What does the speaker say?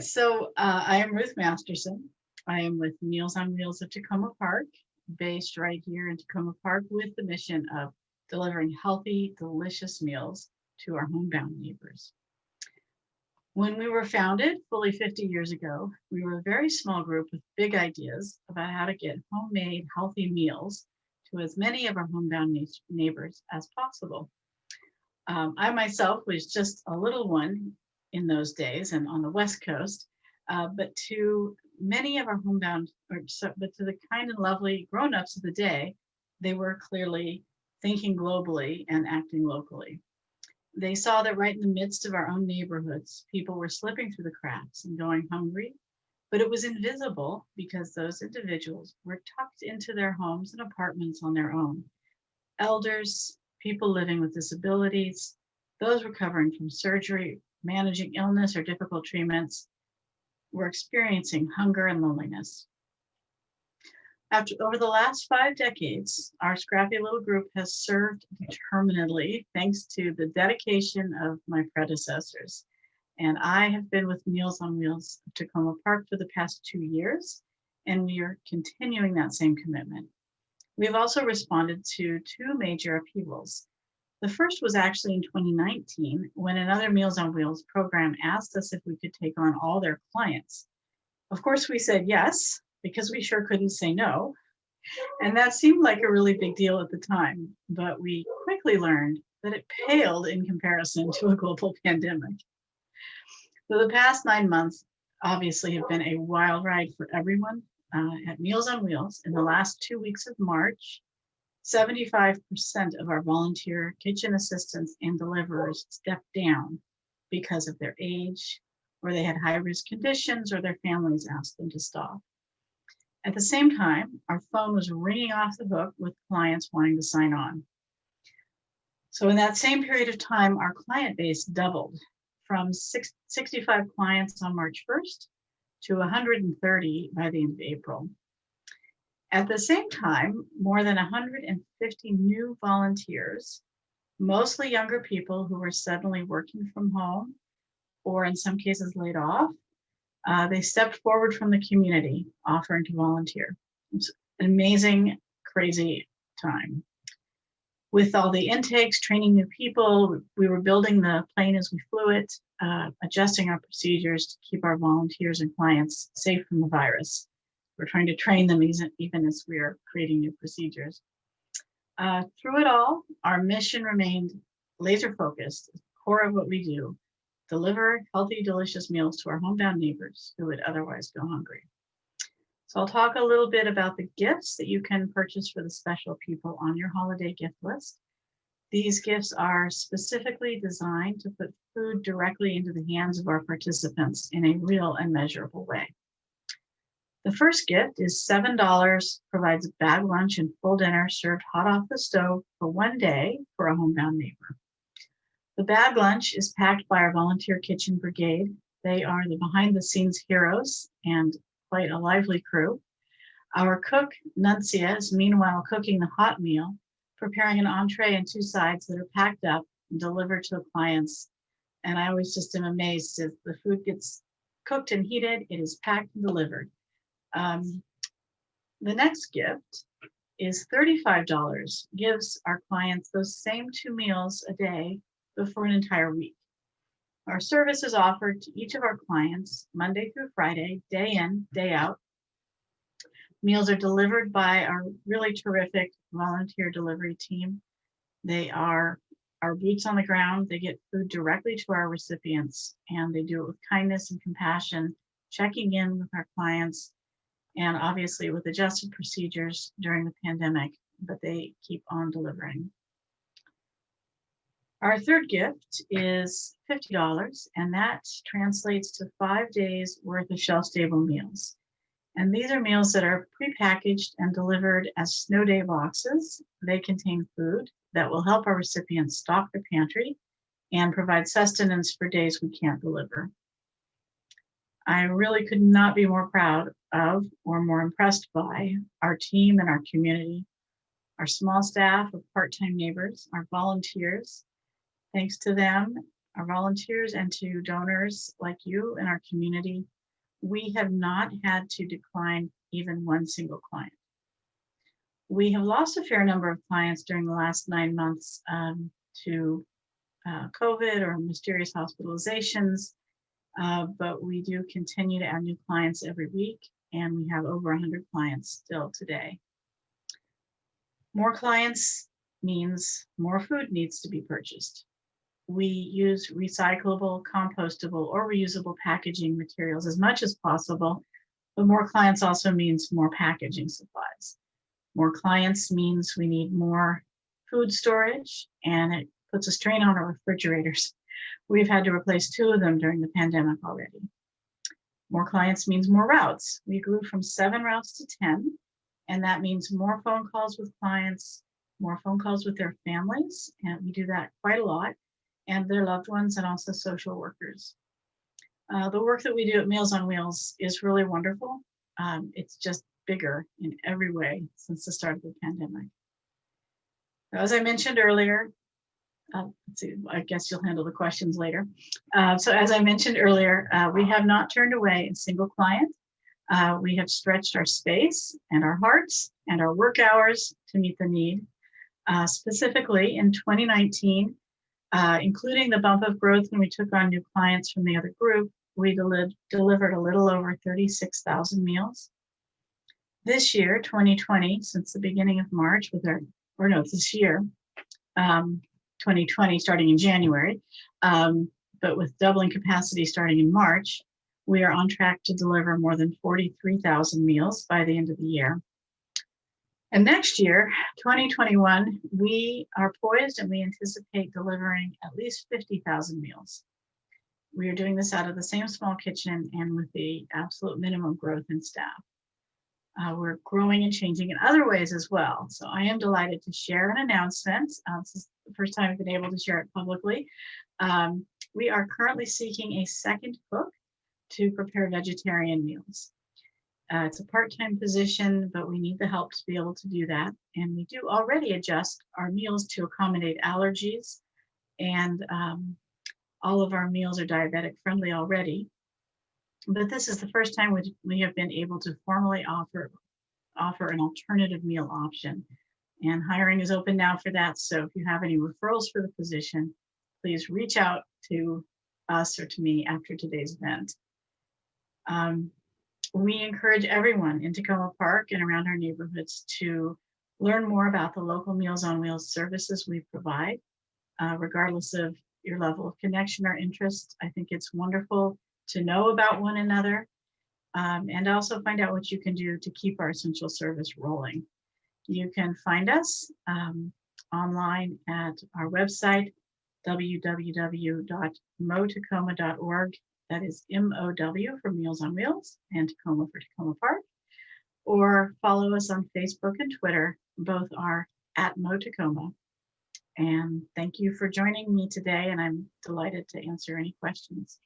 I am Ruth Masterson. I am with Meals on Wheels of Takoma Park, based right here in Takoma Park with the mission of delivering healthy, delicious meals to our homebound neighbors. When we were founded fully 50 years ago, we were a very small group with big ideas about how to get homemade, healthy meals to as many of our homebound neighbors as possible. I myself was just a little one in those days and on the West Coast, but to many of our homebound, but to the kind and lovely grown-ups of the day, they were clearly thinking globally and acting locally. They saw that right in the midst of our own neighborhoods, people were slipping through the cracks and going hungry, but it was invisible because those individuals were tucked into their homes and apartments on their own. Elders, people living with disabilities, those recovering from surgery, managing illness or difficult treatments, were experiencing hunger and loneliness. Over the last 5 decades, our scrappy little group has served determinedly thanks to the dedication of my predecessors. And I have been with Meals on Wheels of Takoma Park for the past 2 years, and we are continuing that same commitment. We've also responded to 2 major upheavals. The first was actually in 2019 when another Meals on Wheels program asked us if we could take on all their clients. Of course, we said yes, because we sure couldn't say no. And that seemed like a really big deal at the time, but we quickly learned that it paled in comparison to a global pandemic. So the past 9 months obviously have been a wild ride for everyone. At Meals on Wheels, in the last 2 weeks of March, 75% of our volunteer kitchen assistants and deliverers stepped down because of their age, or they had high-risk conditions, or their families asked them to stop. At the same time, our phone was ringing off the hook with clients wanting to sign on. So in that same period of time, our client base doubled from 65 clients on March 1st to 130 by the end of April. At the same time, more than 150 new volunteers, mostly younger people who were suddenly working from home or in some cases laid off, they stepped forward from the community offering to volunteer. It's an amazing, crazy time. With all the intakes, training new people, we were building the plane as we flew it, adjusting our procedures to keep our volunteers and clients safe from the virus. We're trying to train them even as we are creating new procedures. Through it all, our mission remained laser focused, core of what we do, deliver healthy, delicious meals to our homebound neighbors who would otherwise go hungry. So I'll talk a little bit about the gifts that you can purchase for the special people on your holiday gift list. These gifts are specifically designed to put food directly into the hands of our participants in a real and measurable way. The first gift is $7, provides a bag lunch and full dinner served hot off the stove for 1 day for a homebound neighbor. The bag lunch is packed by our volunteer kitchen brigade. They are the behind-the-scenes heroes and quite a lively crew. Our cook, Nuncia, is meanwhile cooking the hot meal, preparing an entree and 2 sides that are packed up and delivered to the clients. And I always just am amazed as the food gets cooked and heated, it is packed and delivered. The next gift is $35, gives our clients those same 2 meals a day, but for an entire week. Our service is offered to each of our clients Monday through Friday, day in, day out. Meals are delivered by our really terrific volunteer delivery team. They are our boots on the ground. They get food directly to our recipients, and they do it with kindness and compassion, checking in with our clients, and obviously with adjusted procedures during the pandemic, but they keep on delivering. Our third gift is $50, and that translates to 5 days worth of shelf-stable meals. And these are meals that are prepackaged and delivered as snow day boxes. They contain food that will help our recipients stock their pantry and provide sustenance for days we can't deliver. I really could not be more proud of or more impressed by our team and our community, our small staff of part-time neighbors, our volunteers. Thanks to them, our volunteers and to donors like you in our community, we have not had to decline even one single client. We have lost a fair number of clients during the last 9 months to COVID or mysterious hospitalizations, but we do continue to add new clients every week, and we have over 100 clients still today. More clients means more food needs to be purchased. We use recyclable, compostable, or reusable packaging materials as much as possible, but more clients also means more packaging supplies. More clients means we need more food storage, and it puts a strain on our refrigerators. We've had to replace 2 of them during the pandemic already. More clients means more routes. We grew from 7 routes to 10, and that means more phone calls with clients, more phone calls with their families, and we do that quite a lot, and their loved ones, and also social workers. The work that we do at Meals on Wheels is really wonderful. It's just bigger in every way since the start of the pandemic. As I mentioned earlier, let's see, I guess you'll handle the questions later. So as I mentioned earlier, we have not turned away a single client. We have stretched our space and our hearts and our work hours to meet the need. Specifically in 2019, including the bump of growth when we took on new clients from the other group, we delivered a little over 36,000 meals. This year, 2020, since the beginning of March this year, 2020 starting in January, but with doubling capacity starting in March, we are on track to deliver more than 43,000 meals by the end of the year. And next year, 2021, we are poised and we anticipate delivering at least 50,000 meals. We are doing this out of the same small kitchen and with the absolute minimum growth in staff. We're growing and changing in other ways as well. So I am delighted to share an announcement. This is the first time I've been able to share it publicly. We are currently seeking a second cook to prepare vegetarian meals. It's a part-time position, but we need the help to be able to do that. And we do already adjust our meals to accommodate allergies, and all of our meals are diabetic friendly already. But this is the first time we have been able to formally offer an alternative meal option. And hiring is open now for that. So if you have any referrals for the position, please reach out to us or to me after today's event. We encourage everyone in Takoma Park and around our neighborhoods to learn more about the local Meals on Wheels services we provide, regardless of your level of connection or interest. I think it's wonderful to know about one another, and also find out what you can do to keep our essential service rolling. You can find us online at our website, www.motakoma.org. That is MOW for Meals on Wheels and Takoma for Takoma Park. Or follow us on Facebook and Twitter. Both are at Takoma. And thank you for joining me today, and I'm delighted to answer any questions.